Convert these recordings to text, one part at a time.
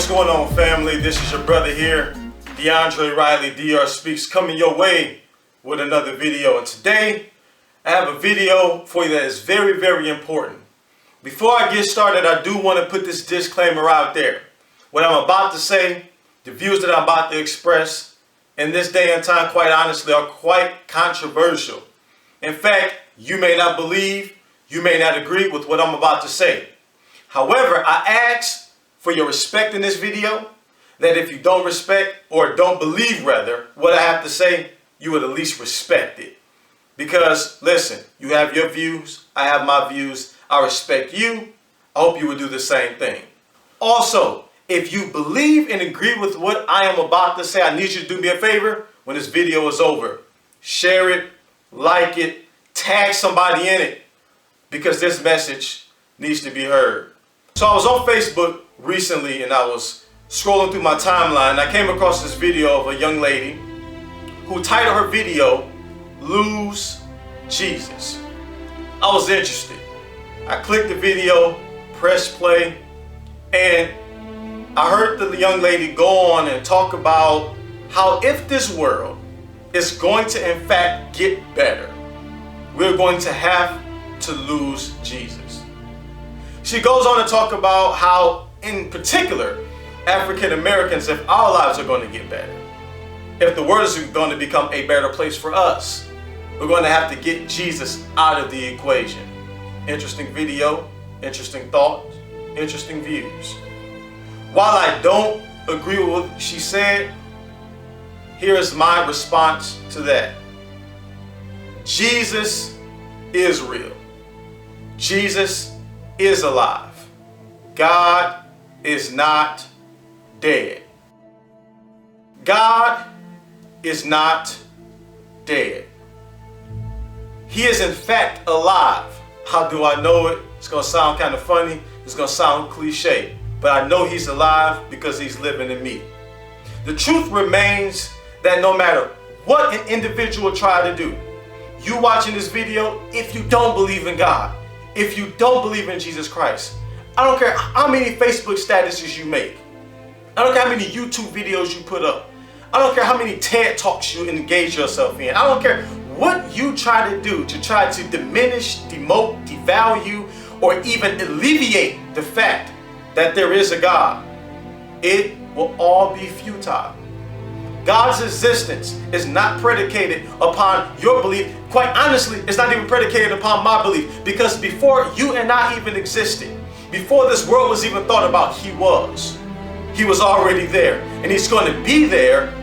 What's going on, family? This is your brother here, D.R.speaks, coming your way with another video. And today, I have a video for you that is very, very important. Before I get started, I do want to put this disclaimer out there. What I'm about to say, the views that I'm about to express in this day and time, quite honestly, are quite controversial. In fact, you may not believe, you may not agree with what I'm about to say. However, I ask for your respect in this video, that if you don't respect or don't believe rather what I have to say, you would at least respect it. Because listen, you have your views, I have my views, I respect you, I hope you would do the same thing. Also, if you believe and agree with what I am about to say, I need you to do me a favor when this video is over. Share it, like it, tag somebody in it, because this message needs to be heard. So I was on Facebook recently and I was scrolling through my timeline and I came across this video of a young lady who titled her video, "Lose Jesus." I was interested. I clicked the video, pressed play, and I heard the young lady go on and talk about how if this world is going to in fact get better, we're going to have to lose Jesus. She goes on to talk about how, in particular, African Americans, if our lives are going to get better, if the world is going to become a better place for us, we're going to have to get Jesus out of the equation. Interesting video, interesting thoughts, interesting views. While I don't agree with what she said, here is my response to that. Jesus is real. Jesus is alive. God is not dead. God is not dead. He is in fact alive. How do I know it? It's going to sound kind of funny. It's going to sound cliche. But I know he's alive because he's living in me. The truth remains that no matter what an individual try to do, you watching this video, if you don't believe in God, if you don't believe in Jesus Christ, I don't care how many Facebook statuses you make. I don't care how many YouTube videos you put up. I don't care how many TED Talks you engage yourself in. I don't care what you try to do to try to diminish, demote, devalue, or even alleviate the fact that there is a God. It will all be futile. God's existence is not predicated upon your belief. Quite honestly, it's not even predicated upon my belief, because before you and I even existed, before this world was even thought about, he was. He was already there, and he's going to be there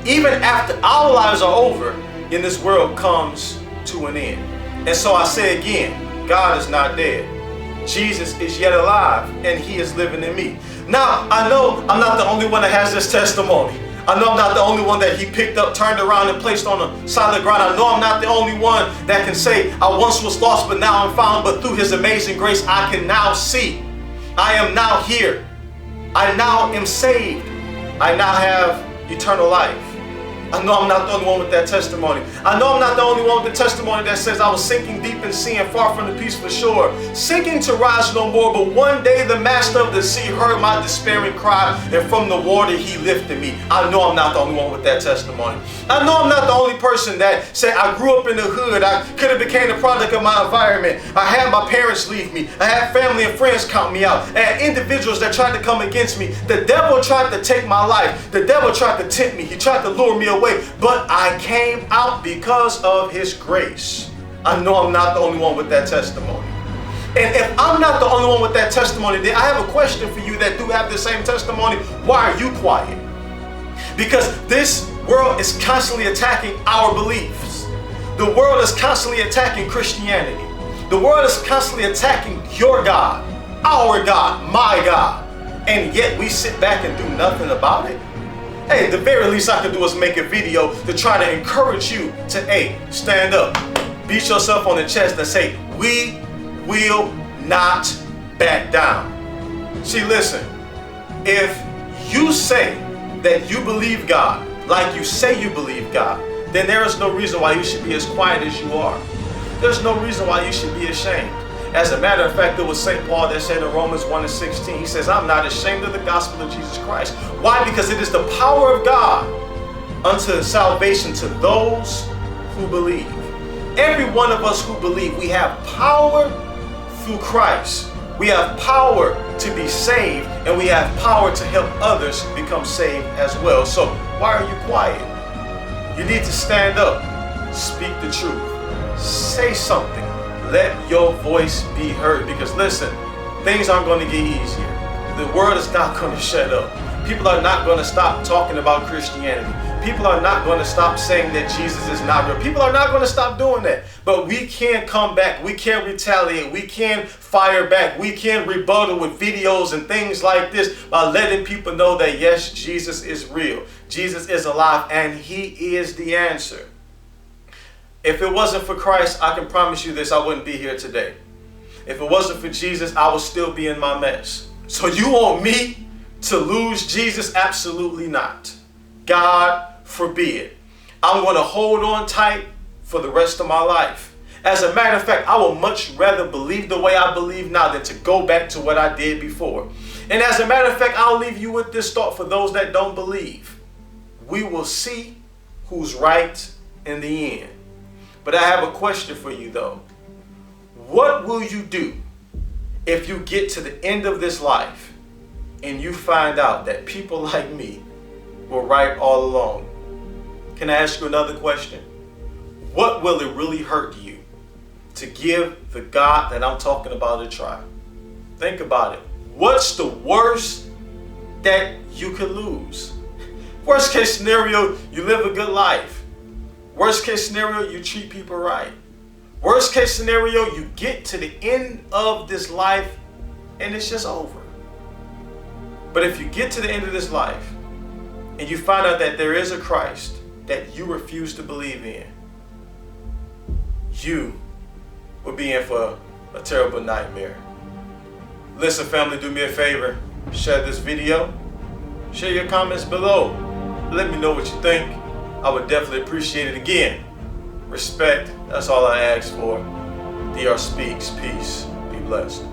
even after our lives are over and this world comes to an end. And so I say again, God is not dead. Jesus is yet alive, and he is living in me. Now, I know I'm not the only one that has this testimony. I know I'm not the only one that he picked up, turned around, and placed on a solid ground. I know I'm not the only one that can say, I once was lost, but now I'm found. But through his amazing grace, I can now see. I am now here. I now am saved. I now have eternal life. I know I'm not the only one with that testimony. I know I'm not the only one with the testimony that says I was sinking deep in sea and far from the peaceful shore, sinking to rise no more. But one day the master of the sea heard my despairing cry, and from the water he lifted me. I know I'm not the only one with that testimony. I know I'm not the only person that said I grew up in the hood. I could have became the product of my environment. I had my parents leave me. I had family and friends count me out. I had individuals that tried to come against me. The devil tried to take my life. The devil tried to tempt me. He tried to lure me away. But I came out because of his grace. I know I'm not the only one with that testimony. And if I'm not the only one with that testimony, then I have a question for you that do have the same testimony. Why are you quiet? Because this world is constantly attacking our beliefs. The world is constantly attacking Christianity. The world is constantly attacking your God, our God, my God. And yet we sit back and do nothing about it. Hey, the very least I can do is make a video to try to encourage you to, hey, stand up, beat yourself on the chest and say, we will not back down. See, listen, if you say that you believe God, like you say you believe God, then there is no reason why you should be as quiet as you are. There's no reason why you should be ashamed. As a matter of fact, it was St. Paul that said in Romans 1:16, he says, I'm not ashamed of the gospel of Jesus Christ. Why? Because it is the power of God unto salvation to those who believe. Every one of us who believe, we have power through Christ. We have power to be saved, and we have power to help others become saved as well. So why are you quiet? You need to stand up, speak the truth, say something, let your voice be heard. Because listen, things aren't going to get easier. The world is not going to shut up. People are not going to stop talking about Christianity. People are not going to stop saying that Jesus is not real. People are not going to stop doing that. But we can come back. We can retaliate. We can fire back. We can rebuttal with videos and things like this by letting people know that yes, Jesus is real. Jesus is alive, and he is the answer. If it wasn't for Christ, I can promise you this, I wouldn't be here today. If it wasn't for Jesus, I would still be in my mess. So you want me to lose Jesus? Absolutely not. God forbid. I'm going to hold on tight for the rest of my life. As a matter of fact, I would much rather believe the way I believe now than to go back to what I did before. And as a matter of fact, I'll leave you with this thought for those that don't believe. We will see who's right in the end. But I have a question for you though. What will you do if you get to the end of this life and you find out that people like me were right all along? Can I ask you another question? What will it really hurt you to give the God that I'm talking about a try? Think about it. What's the worst that you could lose? Worst case scenario, you live a good life. Worst case scenario, you treat people right. Worst case scenario, you get to the end of this life and it's just over. But if you get to the end of this life and you find out that there is a Christ that you refuse to believe in, you will be in for a terrible nightmare. Listen, family, do me a favor. Share this video. Share your comments below. Let me know what you think. I would definitely appreciate it. Again, respect. That's all I ask for. D.R.speaks. Peace. Be blessed.